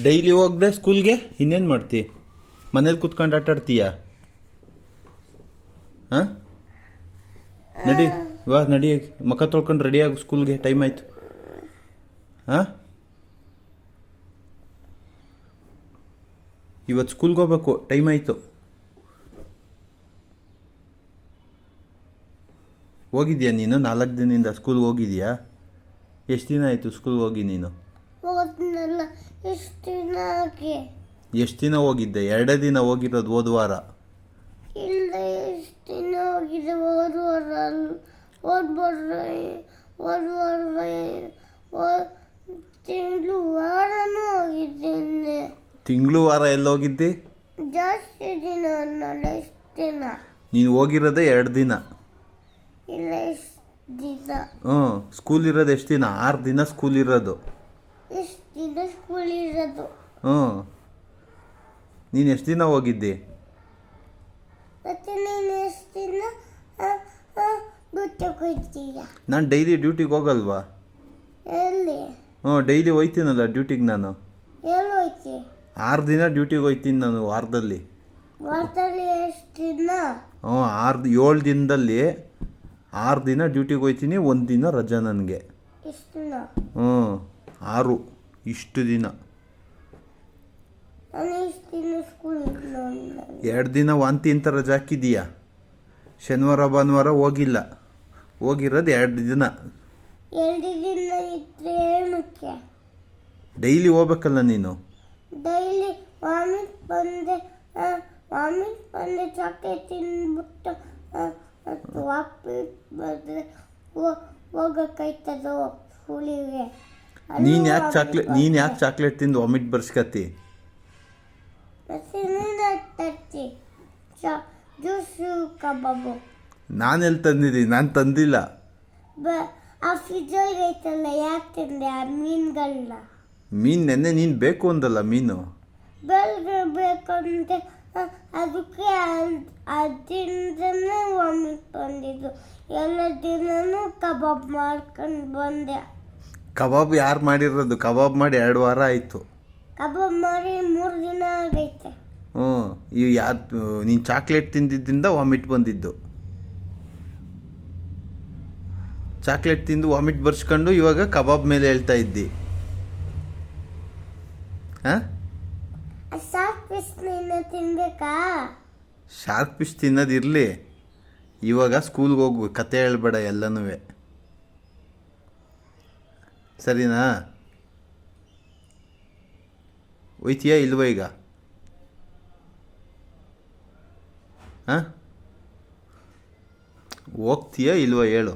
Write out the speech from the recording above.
Daily ಹೋಗ್ದೆ ಸ್ಕೂಲ್ಗೆ ಇನ್ನೇನು ಮಾಡ್ತಿ? ಮನೇಲಿ ಕುತ್ಕೊಂಡು ಆಟ ಆಡ್ತೀಯಾ? ಹಾಂ, ನಡಿ ವಾ, ನಡಿ, ಮುಖ ತೊಳ್ಕೊಂಡು ರೆಡಿಯಾಗು, ಸ್ಕೂಲ್ಗೆ ಟೈಮ್ ಆಯಿತು. ಹಾಂ, ಇವತ್ತು ಸ್ಕೂಲ್ಗೆ ಹೋಗ್ಬೇಕು, ಟೈಮ್ ಆಯಿತು. ಹೋಗಿದ್ಯಾ ನೀನು? 4 ದಿನದಿಂದ ಸ್ಕೂಲ್ಗೆ ಹೋಗಿದ್ಯಾ? ಎಷ್ಟು ದಿನ ಆಯಿತು ಸ್ಕೂಲ್ಗೆ ಹೋಗಿ ನೀನು? ಎಷ್ಟು ದಿನ ಹೋಗಿದ್ದೆ? 2 ದಿನ ಹೋಗಿರೋದು, ಹೋದ ವಾರ. ಇಲ್ಲ, ಎಷ್ಟು ದಿನ ಹೋಗಿದೆ? ತಿಂಗಳು ವಾರನೂ ಹೋಗಿದ್ದೇನೆ. ತಿಂಗಳು ವಾರ ಎಲ್ಲ ಹೋಗಿದ್ದಿ? ಜಾಸ್ತಿ ದಿನ ಅನ್ನಲ್ಲ, ಎಷ್ಟು ದಿನ. ನೀನು ಹೋಗಿರೋದೇ 2 ದಿನ. ಇಲ್ಲ, ಎಷ್ಟು ದಿನ. ಸ್ಕೂಲ್ ಇರೋದು ಎಷ್ಟು ದಿನ? 6 ದಿನ ಸ್ಕೂಲ್ ಇರೋದು. ಎಷ್ಟು ದಿನ ಸ್ಕೂಲ್ ಇರೋದು? ನೀನು ಎಷ್ಟು ದಿನ ಹೋಗಿದ್ದಿ? ಮತ್ತೆ ನೀನು ಎಷ್ಟು ದಿನ ಡ್ಯೂಟಿಗೆ ಹೋಗ್ತೀಯ? ನಾನು ಡೈಲಿ ಡ್ಯೂಟಿಗೆ ಹೋಗಲ್ವಾ? ಎಲ್ಲಿ? ಡೈಲಿ ಹೋಗ್ತೀನಲ್ಲ ಡ್ಯೂಟಿಗೆ ನಾನು. ಎಲ್ಲಿ ಹೋಗ್ತಿ? 6 ದಿನ ಡ್ಯೂಟಿಗೆ ಹೋಗ್ತೀನಿ ನಾನು ವಾರದಲ್ಲಿ. ವಾರದಲ್ಲಿ ಎಷ್ಟು ದಿನ? 7 ದಿನದಲ್ಲಿ 6 ದಿನ ಡ್ಯೂಟಿಗೆ ಹೋಗ್ತೀನಿ, 1 ದಿನ ರಜಾ ನನಗೆ. ಎಷ್ಟು ದಿನ? 6 ಇಷ್ಟು ದಿನ. ನಾನು ಎಷ್ಟು ದಿನ ಸ್ಕೂಲ್ 2 ದಿನ ವಾಂತಿ ಅಂತ ರಜಾ ಹಾಕಿದೀಯಾ? ಶನಿವಾರ ಭಾನುವಾರ ಹೋಗಿಲ್ಲ, ಹೋಗಿರೋದು 2 ದಿನ. 2 ದಿನ ಇದ್ರೆ ಏನಕ್ಕೆ? ಡೈಲಿ ಹೋಗ್ಬೇಕಲ್ಲ ನೀನು. ಡೈಲಿ ವಾಮಿಟ್ ಬಂದೆ ಚಾಕ್ಲೇಟ್ ತಿಂದ್ಬಿಟ್ಟು ವಾಪಸ್ ಬಂದರೆ ಹೋಗೋಕ್ಕಾಯ್ತದೋ ಸ್ಕೂಲಿಗೆ? ನೀನು ಯಾಕೆ ಚಾಕ್ಲೇಟ್ ತಿಂದು ವಾಮಿಟ್ ಬರ್ಸ್ಕತ್ತಿ? ತರ್ತಿ ಜ್ಯೂಸು ಕಬಾಬು. ನಾನು ಎಲ್ಲಿ ತಂದಿದ್ದೀನಿ? ನಾನು ತಂದಿಲ್ಲ. ಆ ಫ್ರಿಜ್ಜಲ್ಲಿ ಐತಲ್ಲ, ಯಾಕೆ ತಿಂದೆ ಆ ಮೀನುಗಳನ್ನ? ಮೀನು ನೆನ್ನೆ ನೀನು ಬೇಕು ಅಂದಲ್ಲ ಮೀನು. ಬೇಕಂತೆ, ಅದಕ್ಕೆ ಅದಿಂದನೇ ವಾಮಿಟ್ ಬಂದಿದ್ದು. ಎಲ್ಲ ದಿನನೂ ಕಬಾಬ್ ಮಾಡ್ಕೊಂಡು ಬಂದೆ. ಕಬಾಬ್ ಯಾರು ಮಾಡಿರೋದು? ಕಬಾಬ್ ಮಾಡಿ 2 ವಾರ ಆಯಿತು. ಕಬಾಬ್ ಮಾಡಿ 3 ದಿನ ಆಗೈತೆ. ನೀನು ಚಾಕ್ಲೇಟ್ ತಿಂದಿದ್ದರಿಂದ ವಾಮಿಟ್ ಬಂದಿದ್ದು. ಚಾಕ್ಲೇಟ್ ತಿಂದು ವಾಮಿಟ್ ಬರ್ಸ್ಕೊಂಡು ಇವಾಗ ಕಬಾಬ್ ಮೇಲೆ ಹೇಳ್ತಾ ಇದ್ದಿ. ಶಾರ್ಕ್ ಫಿಶ್ ತಿನ್ಬೇಕಾ? ಶಾರ್ಕ್ ಫಿಶ್ ತಿನ್ನೋದಿರಲಿ, ಇವಾಗ ಸ್ಕೂಲ್ಗೆ ಹೋಗು, ಕತೆ ಹೇಳ್ಬೇಡ ಎಲ್ಲನೂ. ಸರಿನಾ? ಹೋಯ್ತೀಯಾ ಇಲ್ವ ಈಗ? ಹೋಗ್ತೀಯಾ ಇಲ್ವ ಹೇಳು?